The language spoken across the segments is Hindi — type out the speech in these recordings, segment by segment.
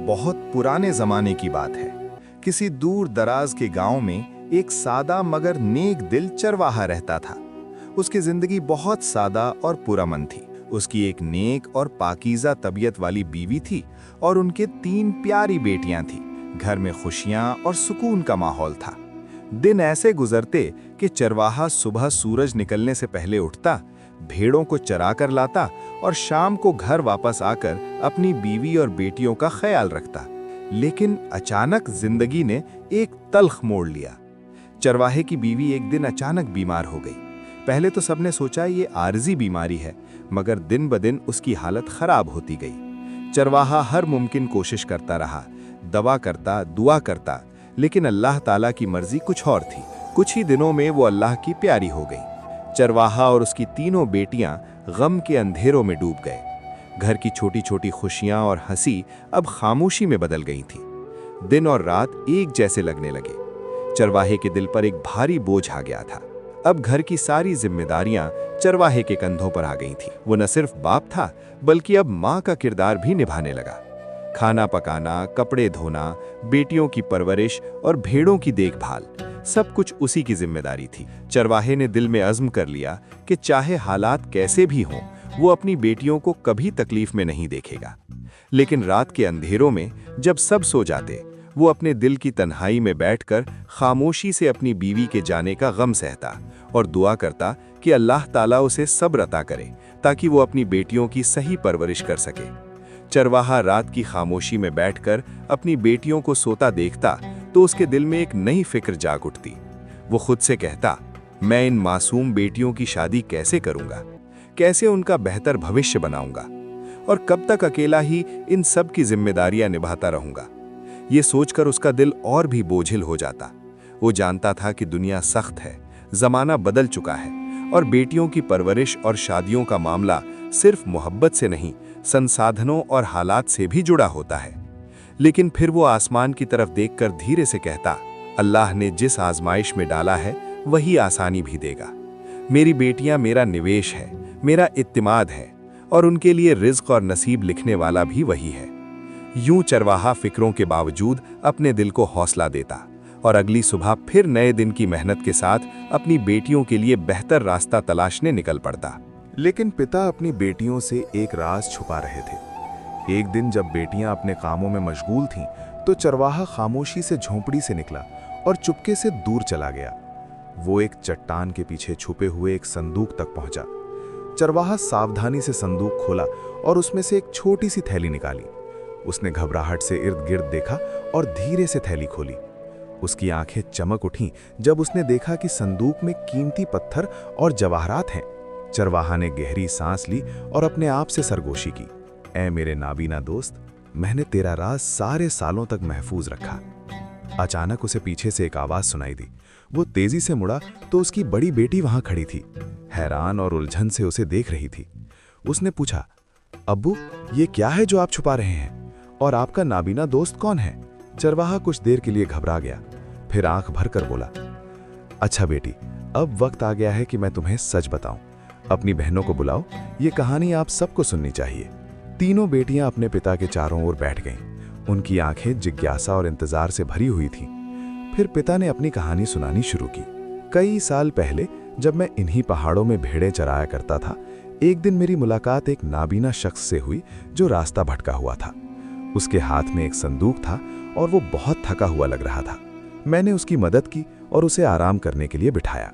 बहुत पुराने जमाने की बात है। किसी दूर दराज के गांव में एक सादा मगर नेक दिल चरवाहा रहता था। उसकी जिंदगी बहुत सादा और पुरअमन थी। उसकी एक नेक और पाकीज़ा तबीयत वाली बीवी थी और उनके 3 प्यारी बेटियां थीं। घर में खुशियां और सुकून का माहौल था। दिन ऐसे गुजरते कि चरवाहा सुबह सूरज निकलने से पहले उठता, भेड़ों को चरा कर लाता और शाम को घर वापस आकर अपनी बीवी और बेटियों का ख्याल रखता। लेकिन अचानक जिंदगी ने एक तल्ख मोड़ लिया। चरवाहे की बीवी एक दिन अचानक बीमार हो गई। पहले तो सबने सोचा ये आर्जी बीमारी है, मगर दिन ब दिन उसकी हालत खराब होती गई। चरवाहा हर मुमकिन कोशिश करता रहा, दवा करता, दुआ करता, लेकिन अल्लाह ताला की मर्जी कुछ और थी। कुछ ही दिनों में वो अल्लाह की प्यारी हो गई। चरवाहा और उसकी तीनों बेटियां गम के अंधेरों में डूब गए। घर की छोटी छोटी खुशियां और हंसी अब खामोशी में बदल गई थी। दिन और रात एक जैसे लगने लगे। चरवाहे के दिल पर एक भारी बोझ आ गया था। अब घर की सारी जिम्मेदारियां चरवाहे के कंधों पर आ गई थी। वो न सिर्फ बाप था, बल्कि अब माँ का किरदार भी निभाने लगा। खाना पकाना, कपड़े धोना, बेटियों की परवरिश और भेड़ों की देखभाल, सब कुछ उसी की जिम्मेदारी थी। चरवाहे ने दिल में अज़्म कर लिया कि चाहे हालात कैसे भी हों, वो अपनी बेटियों को कभी तकलीफ में नहीं देखेगा। लेकिन रात के अंधेरों में जब सब सो जाते, वो अपने दिल की तन्हाई में बैठकर खामोशी से अपनी बीवी के जाने का गम सहता और दुआ करता कि अल्लाह ताला उसे सब्र अता करे, ताकि वो अपनी बेटियों की सही परवरिश कर सके। चरवाहा रात की खामोशी में बैठकर अपनी बेटियों को सोता देखता तो उसके दिल में एक नई फिक्र जाग उठती। वो खुद से कहता, मैं इन मासूम बेटियों की शादी कैसे करूंगा, कैसे उनका बेहतर भविष्य बनाऊंगा, और कब तक अकेला ही इन सब की जिम्मेदारियां निभाता रहूंगा। ये सोचकर उसका दिल और भी बोझिल हो जाता। वो जानता था कि दुनिया सख्त है, जमाना बदल चुका है और बेटियों की परवरिश और शादियों का मामला सिर्फ मोहब्बत से नहीं, संसाधनों और हालात से भी जुड़ा होता है। लेकिन फिर वो आसमान की तरफ देखकर धीरे से कहता, अल्लाह ने जिस आजमाइश में डाला है वही आसानी भी देगा। मेरी बेटियां मेरा निवेश है, मेरा इत्तिमाद है, और उनके लिए रिज्क और नसीब लिखने वाला भी वही है। यूं चरवाहा फिक्रों के बावजूद अपने दिल को हौसला देता और अगली सुबह फिर नए दिन की मेहनत के साथ अपनी बेटियों के लिए बेहतर रास्ता तलाशने निकल पड़ता। लेकिन पिता अपनी बेटियों से एक राज छुपा रहे थे। एक दिन जब बेटियां अपने कामों में मशगूल थीं, तो चरवाहा खामोशी से झोंपड़ी से निकला और चुपके से दूर चला गया। वो एक चट्टान के पीछे छुपे हुए एक संदूक तक पहुंचा। चरवाहा सावधानी से संदूक खोला और उसमें से एक छोटी सी थैली निकाली। उसने घबराहट से इर्द गिर्द देखा और धीरे से थैली खोली। उसकी आंखें चमक उठीं जब उसने देखा कि संदूक में कीमती पत्थर और जवाहरात हैं। चरवाहा ने गहरी सांस ली और अपने आप से सरगोशी की, ऐ मेरे नाबीना दोस्त, मैंने तेरा राज सारे सालों तक महफूज रखा। अचानक उसे पीछे से एक आवाज सुनाई दी। वो तेजी से मुड़ा तो उसकी बड़ी बेटी वहां खड़ी थी, हैरान और उलझन से उसे देख रही थी। उसने पूछा, अब्बू, ये क्या है जो आप छुपा रहे हैं, और आपका नाबीना दोस्त कौन है? चरवाहा कुछ देर के लिए घबरा गया, फिर आंख भरकर बोला, अच्छा बेटी, अब वक्त आ गया है कि मैं तुम्हें सच बताऊं। अपनी बहनों को बुलाओ, ये कहानी आप सबको सुननी चाहिए। तीनों बेटियां अपने पिता के चारों ओर बैठ गईं। उनकी आंखें जिज्ञासा और इंतजार से भरी हुई थीं। फिर पिता ने अपनी कहानी सुनानी शुरू की। कई साल पहले जब मैं इन्हीं पहाड़ों में भेड़ें चराया करता था, एक दिन मेरी मुलाकात एक नाबीना शख्स से हुई जो रास्ता भटका हुआ था। उसके हाथ में एक संदूक था और वो बहुत थका हुआ लग रहा था। मैंने उसकी मदद की और उसे आराम करने के लिए बिठाया।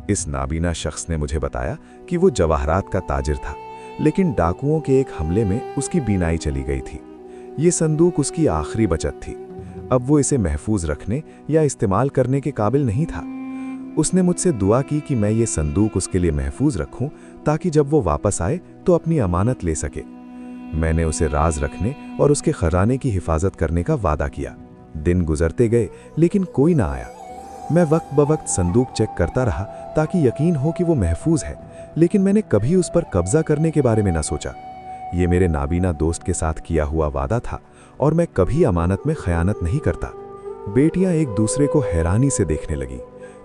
इस नाबीना शख्स ने मुझे बताया कि वो जवाहरात का ताजिर था, लेकिन डाकुओं के एक हमले में उसकी बीनाई चली गई थी। ये संदूक उसकी आखिरी बचत थी। अब वो इसे महफूज रखने या इस्तेमाल करने के काबिल नहीं था। उसने मुझसे दुआ की कि मैं ये संदूक उसके लिए महफूज रखूं, ताकि जब वो वापस आए तो अपनी अमानत ले सके। मैंने उसे राज रखने और उसके खजाने की हिफाजत करने का वादा किया। दिन गुजरते गए, लेकिन कोई ना आया। मैं वक्त बवक्त संदूक चेक करता रहा ताकि यकीन हो कि वो महफूज है, लेकिन मैंने कभी उस पर कब्जा करने के बारे में न सोचा। ये मेरे नाबीना दोस्त के साथ किया हुआ वादा था और मैं कभी अमानत में खयानत नहीं करता। बेटियां एक दूसरे को हैरानी से देखने लगीं।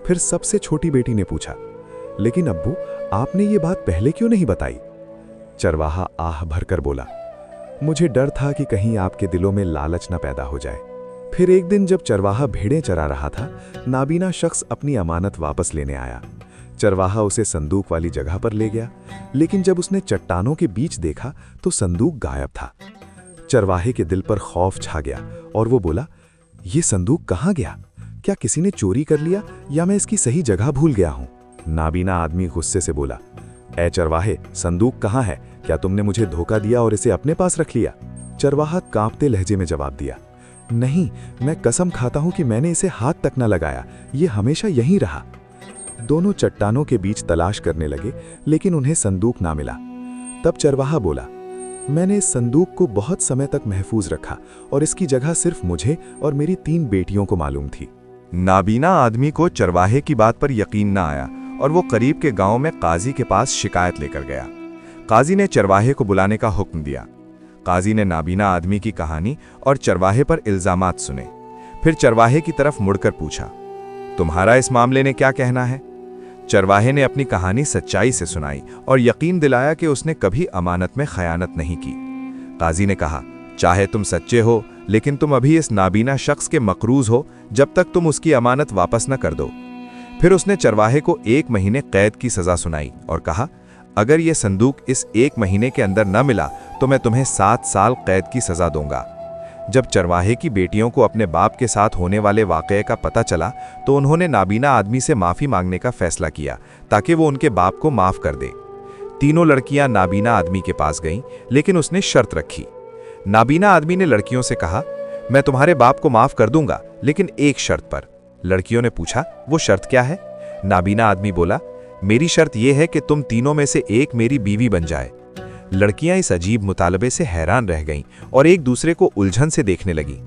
फिर सबसे छोटी बेटी ने पूछा, लेकिन अब्बू, आपने ये बात पहले क्यों नहीं बताई? चरवाहा आह भरकर बोला, मुझे डर था कि कहीं आपके दिलों में लालच न पैदा हो जाए। फिर एक दिन जब चरवाहा भेड़ें चरा रहा था, नाबीना शख्स अपनी अमानत वापस लेने आया। चरवाहा उसे संदूक वाली जगह पर ले गया, लेकिन जब उसने चट्टानों के बीच देखा तो संदूक गायब था। चरवाहे के दिल पर खौफ छा गया और वो बोला, ये संदूक कहाँ गया? क्या किसी ने चोरी कर लिया या मैं इसकी सही जगह भूल गया हूँ? नाबीना आदमी गुस्से से बोला, ऐ चरवाहे, संदूक कहाँ है? क्या तुमने मुझे धोखा दिया और इसे अपने पास रख लिया? चरवाहा कांपते लहजे में जवाब दिया, नहीं, मैं कसम खाता हूं कि मैंने इसे हाथ तक न लगाया, ये हमेशा यहीं रहा। दोनों चट्टानों के बीच तलाश करने लगे, लेकिन उन्हें संदूक ना मिला। तब चरवाहा बोला, मैंने इस संदूक को बहुत समय तक महफूज रखा और इसकी जगह सिर्फ मुझे और मेरी 3 बेटियों को मालूम थी। नाबीना आदमी को चरवाहे की बात पर यकीन न आया और वो करीब के गांव में काजी के पास शिकायत लेकर गया। काजी ने चरवाहे को बुलाने का हुक्म दिया। काजी ने नाबीना आदमी की कहानी और चरवाहे पर इल्जामात सुने। फिर चरवाहे की तरफ मुड़कर पूछा, तुम्हारा इस मामले ने क्या कहना है? चरवाहे ने अपनी कहानी सच्चाई से सुनाई और यकीन दिलाया कि उसने कभी अमानत में खयानत नहीं की। काजी ने कहा, चाहे तुम सच्चे हो, लेकिन तुम अभी इस नाबीना शख्स के मकरूज हो जब तक तुम उसकी अमानत वापस न कर दो। फिर उसने चरवाहे को 1 महीने कैद की सजा सुनाई और कहा, अगर यह संदूक इस 1 महीने के अंदर न मिला तो मैं तुम्हें 7 साल कैद की सजा दूंगा। जब चरवाहे की बेटियों को अपने बाप के साथ होने वाले वाक़ये का पता चला तो उन्होंने नाबीना आदमी से माफ़ी मांगने का फैसला किया ताकि वो उनके बाप को माफ़ कर दे। तीनों लड़कियां नाबीना आदमी के पास गईं, लेकिन उसने शर्त रखी। नाबीना आदमी ने लड़कियों से कहा, मैं तुम्हारे बाप को माफ़ कर दूंगा, लेकिन एक शर्त पर। लड़कियों ने पूछा, वो शर्त क्या है? नाबीना आदमी बोला, मेरी शर्त यह है कि तुम तीनों में से एक मेरी बीवी बन जाए। लड़कियां इस अजीब मुतालबे से हैरान रह गईं और एक दूसरे को उलझन से देखने लगी।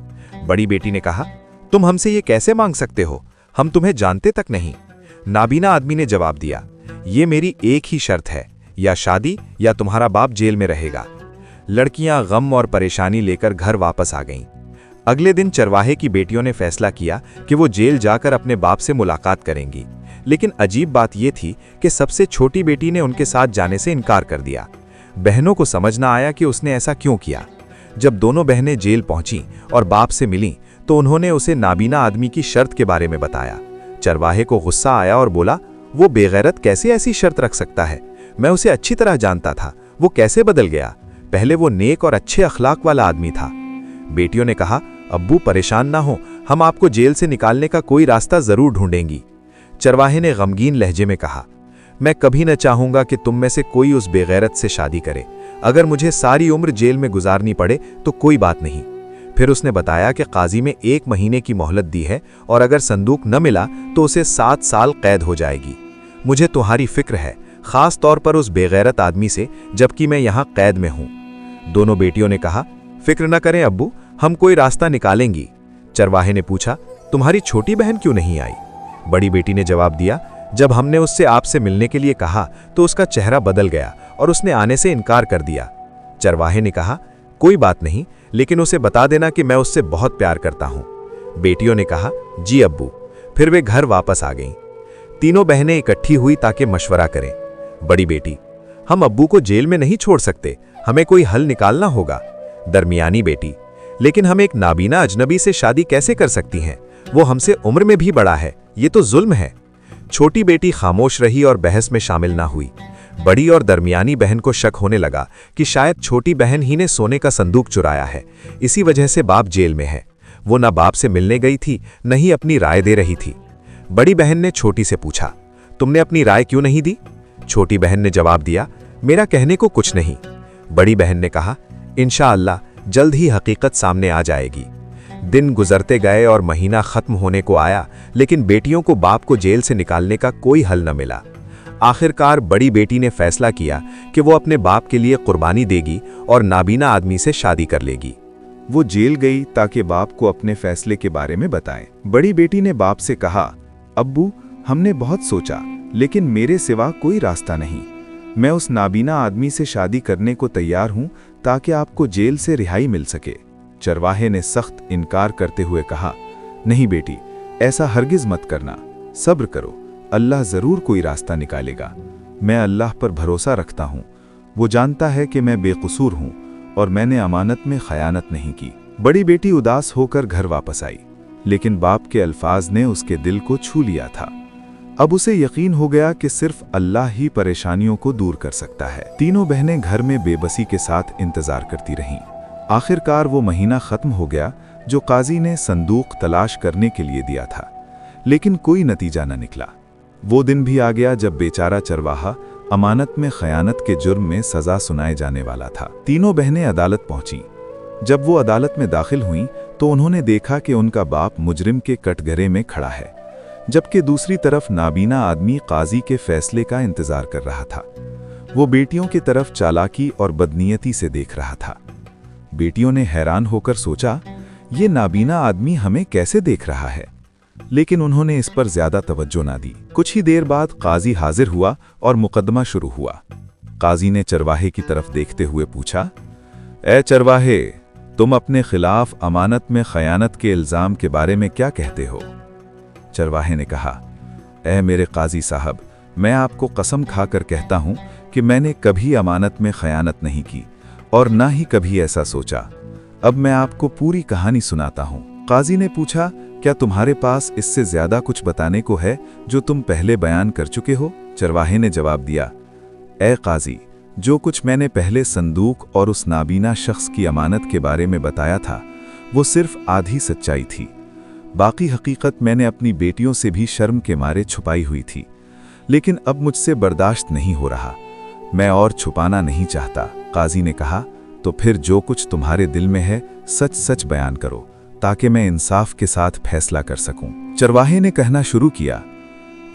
बड़ी बेटी ने कहा, तुम हमसे ये कैसे मांग सकते हो? हम तुम्हें जानते तक नहीं। नाबीना आदमी ने जवाब दिया, ये मेरी एक ही शर्त है, या शादी या तुम्हारा बाप जेल में रहेगा। लड़कियां गम और परेशानी लेकर घर वापस आ गईं। अगले दिन चरवाहे की बेटियों ने फैसला किया कि वो जेल जाकर अपने बाप से मुलाकात करेंगी, लेकिन अजीब बात यह थी कि सबसे छोटी बेटी ने उनके साथ जाने से इनकार कर दिया। बहनों को समझ ना आया कि उसने ऐसा क्यों किया। जब दोनों बहनें जेल पहुंची और बाप से मिलीं, तो उन्होंने उसे नाबीना आदमी की शर्त के बारे में बताया। चरवाहे को गुस्सा आया और बोला, वो बेगैरत कैसे ऐसी शर्त रख सकता है? मैं उसे अच्छी तरह जानता था, वो कैसे बदल गया? पहले वो नेक और अच्छे अखलाक वाला आदमी था। बेटियों ने कहा, अब्बू परेशान ना हो, हम आपको जेल से निकालने का कोई रास्ता जरूर ढूंढेंगी। चरवाहे ने गमगीन लहजे में कहा, मैं कभी न चाहूंगा कि तुम में से कोई उस बेगैरत से शादी करे। अगर मुझे सारी उम्र जेल में गुजारनी पड़े तो कोई बात नहीं। फिर उसने बताया कि काजी में 1 महीने की मोहलत दी है और अगर संदूक न मिला तो उसे 7 साल कैद हो जाएगी। मुझे तुम्हारी फिक्र है, खास तौर पर उस बेगैरत आदमी से, जबकि मैं यहाँ कैद में हूँ। दोनों बेटियों ने कहा, फिक्र न करें अब्बू, हम कोई रास्ता निकालेंगी। चरवाहे ने पूछा, तुम्हारी छोटी बहन क्यों नहीं आई? बड़ी बेटी ने जवाब दिया, जब हमने उससे आपसे मिलने के लिए कहा तो उसका चेहरा बदल गया और उसने आने से इनकार कर दिया। चरवाहे ने कहा, कोई बात नहीं, लेकिन उसे बता देना कि मैं उससे बहुत प्यार करता हूँ। बेटियों ने कहा, जी अब्बू। फिर वे घर वापस आ गईं। तीनों बहनें इकट्ठी हुई ताकि मशवरा करें। बड़ी बेटी, हम अब्बू को जेल में नहीं छोड़ सकते, हमें कोई हल निकालना होगा। दरमियानी बेटी, लेकिन हम एक नाबीना अजनबी से शादी कैसे कर सकती हैं? वो हमसे उम्र में भी बड़ा है, ये तो जुल्म है। छोटी बेटी खामोश रही और बहस में शामिल ना हुई। बड़ी और दरमियानी बहन को शक होने लगा कि शायद छोटी बहन ही ने सोने का संदूक चुराया है, इसी वजह से बाप जेल में है। वो ना बाप से मिलने गई थी, न ही अपनी राय दे रही थी। बड़ी बहन ने छोटी से पूछा, तुमने अपनी राय क्यों नहीं दी? छोटी बहन ने जवाब दिया, मेरा कहने को कुछ नहीं। बड़ी बहन ने कहा, इंशाअल्लाह जल्द ही हकीकत सामने आ जाएगी। दिन गुजरते गए और महीना खत्म होने को आया, लेकिन बेटियों को बाप को जेल से निकालने का कोई हल न मिला। आखिरकार बड़ी बेटी ने फैसला किया कि वो अपने बाप के लिए कुर्बानी देगी और नाबीना आदमी से शादी कर लेगी। वो जेल गई ताकि बाप को अपने फैसले के बारे में बताएं। बड़ी बेटी ने बाप से कहा, अब्बू, हमने बहुत सोचा, लेकिन मेरे सिवा कोई रास्ता नहीं। मैं उस नाबीना आदमी से शादी करने को तैयार हूं ताकि आपको जेल से रिहाई मिल सके। चरवाहे ने सख्त इनकार करते हुए कहा, नहीं बेटी, ऐसा हरगिज मत करना, सब्र करो, अल्लाह जरूर कोई रास्ता निकालेगा। मैं अल्लाह पर भरोसा रखता हूँ, वो जानता है कि मैं बेकसूर हूँ और मैंने अमानत में खयानत नहीं की। बड़ी बेटी उदास होकर घर वापस आई, लेकिन बाप के अल्फाज ने उसके दिल को छू लिया था। अब उसे यकीन हो गया कि सिर्फ अल्लाह ही परेशानियों को दूर कर सकता है। तीनों बहनें घर में बेबसी के साथ इंतजार करती रहीं। आखिरकार वो महीना खत्म हो गया जो काजी ने संदूक तलाश करने के लिए दिया था, लेकिन कोई नतीजा न निकला। वो दिन भी आ गया जब बेचारा चरवाहा अमानत में खयानत के जुर्म में सजा सुनाए जाने वाला था। तीनों बहनें अदालत पहुंची। जब वो अदालत में दाखिल हुईं तो उन्होंने देखा कि उनका बाप मुजरिम के कटघरे में खड़ा है, जबकि दूसरी तरफ नाबीना आदमी काजी के फैसले का इंतजार कर रहा था। वो बेटियों की तरफ चालाकी और बदनीयती से देख रहा था। बेटियों ने हैरान होकर सोचा, ये नाबीना आदमी हमें कैसे देख रहा है, लेकिन उन्होंने इस पर ज्यादा तवज्जो ना दी। कुछ ही देर बाद काजी हाजिर हुआ और मुकदमा शुरू हुआ। काजी ने चरवाहे की तरफ देखते हुए पूछा, ए चरवाहे, तुम अपने खिलाफ अमानत में खयानत के इल्जाम के बारे में क्या कहते हो? चरवाहे ने कहा, ए मेरे काजी साहब, मैं आपको कसम खाकर कहता हूं कि मैंने कभी अमानत में खयानत नहीं की और ना ही कभी ऐसा सोचा। अब मैं आपको पूरी कहानी सुनाता हूं। काजी ने पूछा, क्या तुम्हारे पास इससे ज्यादा कुछ बताने को है जो तुम पहले बयान कर चुके हो? चरवाहे ने जवाब दिया, ए काजी, जो कुछ मैंने पहले संदूक और उस नाबीना शख्स की अमानत के बारे में बताया था वो सिर्फ आधी सच्चाई थी। बाकी हकीकत मैंने अपनी बेटियों से भी शर्म के मारे छुपाई हुई थी, लेकिन अब मुझसे बर्दाश्त नहीं हो रहा। मैं और छुपाना नहीं चाहता। काजी ने कहा, तो फिर जो कुछ तुम्हारे दिल में है सच सच बयान करो, ताकि मैं इंसाफ के साथ फैसला कर सकूं। चरवाहे ने कहना शुरू किया,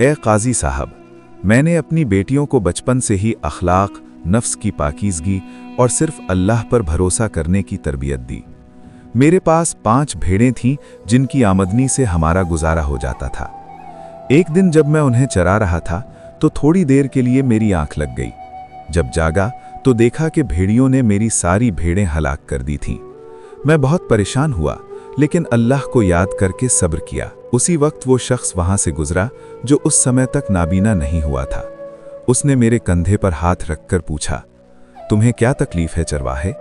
ए काजी साहब, मैंने अपनी बेटियों को बचपन से ही अखलाक, नफ्स की पाकीज़गी और सिर्फ अल्लाह पर भरोसा करने की तरबियत दी। मेरे पास 5 भेड़ें थीं जिनकी आमदनी से हमारा गुजारा हो जाता था। एक दिन जब मैं उन्हें चरा रहा था तो थोड़ी देर के लिए मेरी आंख लग गई। जब जागा तो देखा कि भेड़ियों ने मेरी सारी भेड़ें हलाक कर दी थीं। मैं बहुत परेशान हुआ, लेकिन अल्लाह को याद करके सब्र किया। उसी वक्त वो शख्स वहां से गुजरा जो उस समय तक नाबीना नहीं हुआ था। उसने मेरे कंधे पर हाथ रखकर पूछा, तुम्हें क्या तकलीफ है चरवाहे?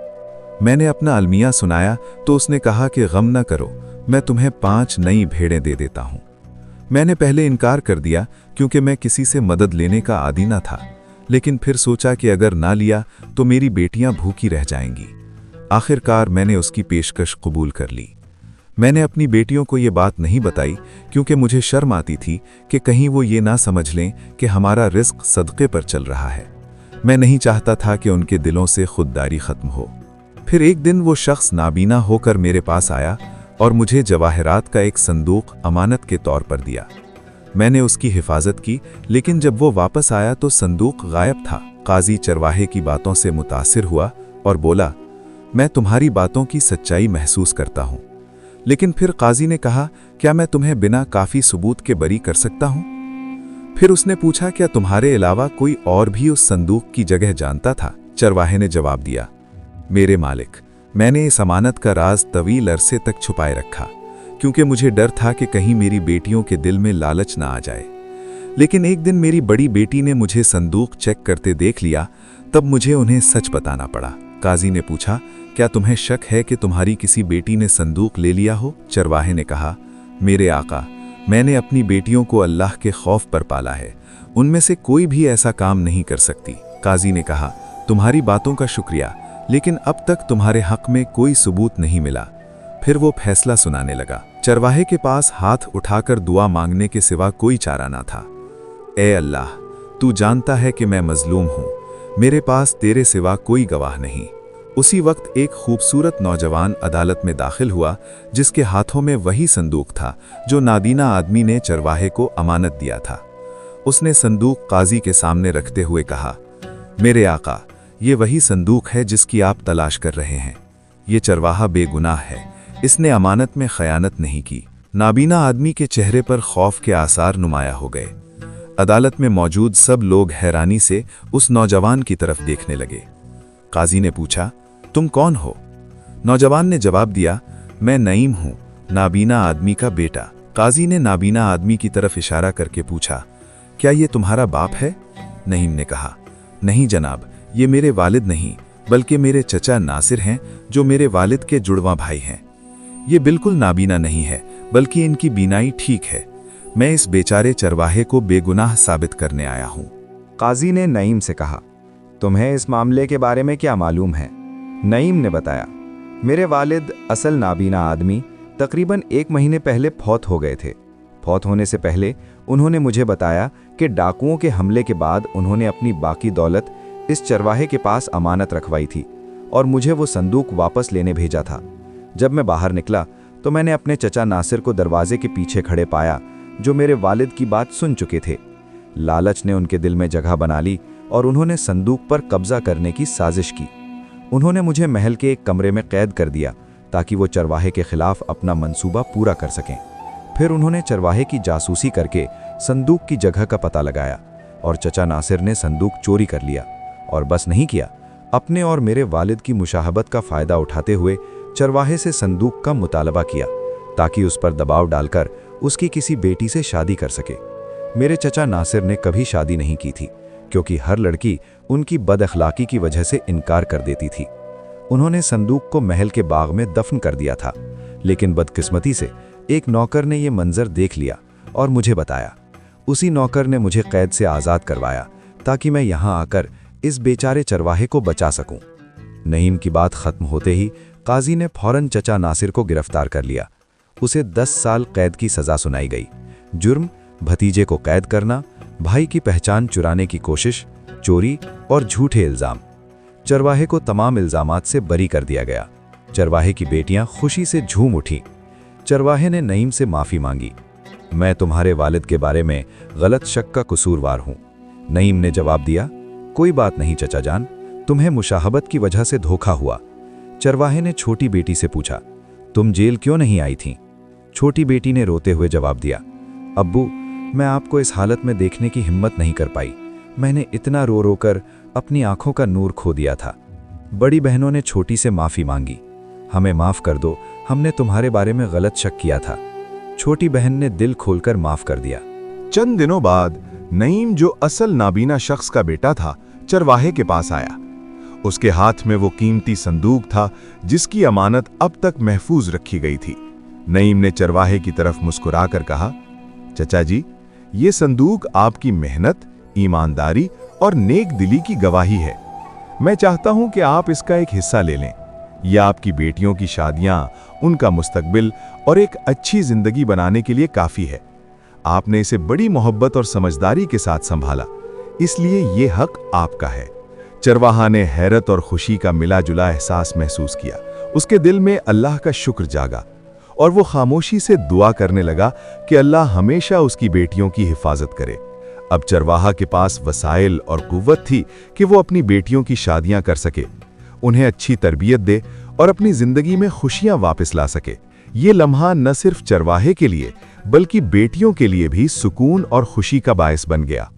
मैंने अपना अलमिया सुनाया तो उसने कहा कि गम न करो, मैं तुम्हें 5 नई भेड़ें दे देता हूं। मैंने पहले इनकार कर दिया क्योंकि मैं किसी से मदद लेने का आदी न था, लेकिन फिर सोचा कि अगर ना लिया तो मेरी बेटियां भूखी रह जाएंगी। आखिरकार मैंने उसकी पेशकश कबूल कर ली। मैंने अपनी बेटियों को ये बात नहीं बताई क्योंकि मुझे शर्म आती थी कि कहीं वो ये ना समझ लें कि हमारा रिस्क सदक़े पर चल रहा है। मैं नहीं चाहता था कि उनके दिलों से खुददारी ख़त्म हो। फिर एक दिन वो शख्स नाबीना होकर मेरे पास आया और मुझे जवाहरात का एक संदूक अमानत के तौर पर दिया। मैंने उसकी हिफाजत की, लेकिन जब वो वापस आया तो संदूक गायब था। काजी चरवाहे की बातों से मुतासिर हुआ और बोला, मैं तुम्हारी बातों की सच्चाई महसूस करता हूँ। लेकिन फिर काजी ने कहा, क्या मैं तुम्हें बिना काफ़ी सबूत के बरी कर सकता हूँ? फिर उसने पूछा, क्या तुम्हारे अलावा कोई और भी उस संदूक की जगह जानता था? चरवाहे ने जवाब दिया, मेरे मालिक, मैंने इस अमानत का राज तवील अरसे तक छुपाए रखा क्योंकि मुझे डर था कि कहीं मेरी बेटियों के दिल में लालच ना आ जाए। लेकिन एक दिन मेरी बड़ी बेटी ने मुझे संदूक चेक करते देख लिया, तब मुझे उन्हें सच बताना पड़ा। काजी ने पूछा, क्या तुम्हें शक है कि तुम्हारी किसी बेटी ने संदूक ले लिया हो? चरवाहे ने कहा, मेरे आका, मैंने अपनी बेटियों को अल्लाह के खौफ पर पाला है, उनमें से कोई भी ऐसा काम नहीं कर सकती। काजी ने कहा, तुम्हारी बातों का शुक्रिया, लेकिन अब तक तुम्हारे हक में कोई सबूत नहीं मिला। फिर वो फैसला सुनाने लगा। चरवाहे के पास हाथ उठाकर दुआ मांगने के सिवा कोई चारा ना था। ए अल्लाह, तू जानता है कि मैं मजलूम हूँ, मेरे पास तेरे सिवा कोई गवाह नहीं। उसी वक्त एक खूबसूरत नौजवान अदालत में दाखिल हुआ जिसके हाथों में वही संदूक था जो नादीना आदमी ने चरवाहे को अमानत दिया था। उसने संदूक काजी के सामने रखते हुए कहा, मेरे आका, ये वही संदूक है जिसकी आप तलाश कर रहे हैं। ये चरवाहा बेगुनाह है, इसने अमानत में खयानत नहीं की। नाबीना आदमी के चेहरे पर खौफ के आसार नुमाया हो गए। अदालत में मौजूद सब लोग हैरानी से उस नौजवान की तरफ देखने लगे। काजी ने पूछा, तुम कौन हो? नौजवान ने जवाब दिया, मैं नईम हूं, नाबीना आदमी का बेटा। काजी ने नाबीना आदमी की तरफ इशारा करके पूछा, क्या ये तुम्हारा बाप है? नईम ने कहा, नहीं जनाब, ये मेरे वालिद नहीं बल्कि मेरे चचा नासिर हैं, जो मेरे वालिद के जुड़वा भाई हैं। ये बिल्कुल नाबीना नहीं है, बल्कि इनकी बीनाई ठीक है। मैं इस बेचारे चरवाहे को बेगुनाह साबित करने आया हूँ। काजी ने नईम से कहा, तुम्हें इस मामले के बारे में क्या मालूम है? नईम ने बताया, मेरे वालिद असल नाबीना आदमी तकरीबन 1 महीने पहले फौत हो गए थे। फौत होने से पहले उन्होंने मुझे बताया कि डाकुओं के हमले के बाद उन्होंने अपनी बाकी दौलत इस चरवाहे के पास अमानत रखवाई थी और मुझे वो संदूक वापस लेने भेजा था। जब मैं बाहर निकला तो मैंने अपने चचा नासिर को दरवाजे के पीछे खड़े पाया, जो मेरे वालिद की बात सुन चुके थे। लालच ने उनके दिल में जगह बना ली और उन्होंने संदूक पर कब्जा करने की साजिश की। उन्होंने मुझे महल के एक कमरे में कैद कर दिया ताकि वो चरवाहे के खिलाफ अपना मंसूबा पूरा कर सकें। फिर उन्होंने चरवाहे की जासूसी करके संदूक की जगह का पता लगाया और चचा नासिर ने संदूक चोरी कर लिया। और बस नहीं किया, अपने और मेरे वालिद की मुशाहबत का फ़ायदा उठाते हुए चरवाहे से संदूक का मुतालबा किया ताकि उस पर दबाव डालकर उसकी किसी बेटी से शादी कर सके। मेरे चचा नासिर ने कभी शादी नहीं की थी, क्योंकि हर लड़की उनकी बदअखलाकी की वजह से इनकार कर देती थी। उन्होंने संदूक को महल के बाग में दफन कर दिया था, लेकिन बदकिस्मती से एक नौकर ने यह मंजर देख लिया और मुझे बताया। उसी नौकर ने मुझे कैद से आज़ाद करवाया ताकि मैं यहाँ आकर इस बेचारे चरवाहे को बचा सकूं। नईम की बात खत्म होते ही काजी ने फौरन चचा नासिर को गिरफ्तार कर लिया। उसे 10 साल कैद की सज़ा सुनाई गई। जुर्म भतीजे को कैद करना, भाई की पहचान चुराने की कोशिश, चोरी और झूठे इल्ज़ाम। चरवाहे को तमाम इल्ज़ामात से बरी कर दिया गया। चरवाहे की बेटियां खुशी से झूम उठीं। चरवाहे ने नईम से माफ़ी मांगी। मैं तुम्हारे वालिद के बारे में गलत शक का कसूरवार हूँ। नईम ने जवाब दिया, कोई बात नहीं चचा जान, तुम्हें मुशाहबत की वजह से धोखा हुआ। चरवाहे ने छोटी बेटी से पूछा, तुम जेल क्यों नहीं आई थीं? छोटी बेटी ने रोते हुए जवाब दिया, अब्बू, मैं आपको इस हालत में देखने की हिम्मत नहीं कर पाई। मैंने इतना रो रो कर अपनी आंखों का नूर खो दिया था। बड़ी बहनों ने छोटी से माफ़ी मांगी। हमें माफ़ कर दो, हमने तुम्हारे बारे में गलत शक किया था। छोटी बहन ने दिल खोलकर माफ़ कर दिया। चंद दिनों बाद नईम, जो असल नाबीना शख्स का बेटा था, चरवाहे के पास आया। उसके हाथ में वो कीमती संदूक था जिसकी अमानत अब तक महफूज रखी गई थी। नईम ने चरवाहे की तरफ मुस्कुराकर कहा, चचा जी, ये संदूक आपकी मेहनत, ईमानदारी और नेक दिली की गवाही है। मैं चाहता हूं कि आप इसका एक हिस्सा ले लें। यह आपकी बेटियों की शादियां, उनका मुस्तकबिल और एक अच्छी जिंदगी बनाने के लिए काफ़ी है। आपने इसे बड़ी मोहब्बत और समझदारी के साथ संभाला, इसलिए ये हक आपका है। चरवाहा ने हैरत और खुशी का मिला जुला एहसास महसूस किया। उसके दिल में अल्लाह का शुक्र जागा और वो खामोशी से दुआ करने लगा कि अल्लाह हमेशा उसकी बेटियों की हिफाजत करे। अब चरवाहा के पास वसाइल और कुव्वत थी कि वो अपनी बेटियों की शादियां कर सके, उन्हें अच्छी तरबियत दे और अपनी जिंदगी में खुशियां वापस ला सके। ये लम्हा न सिर्फ चरवाहे के लिए बल्कि बेटियों के लिए भी सुकून और खुशी का बायस बन गया।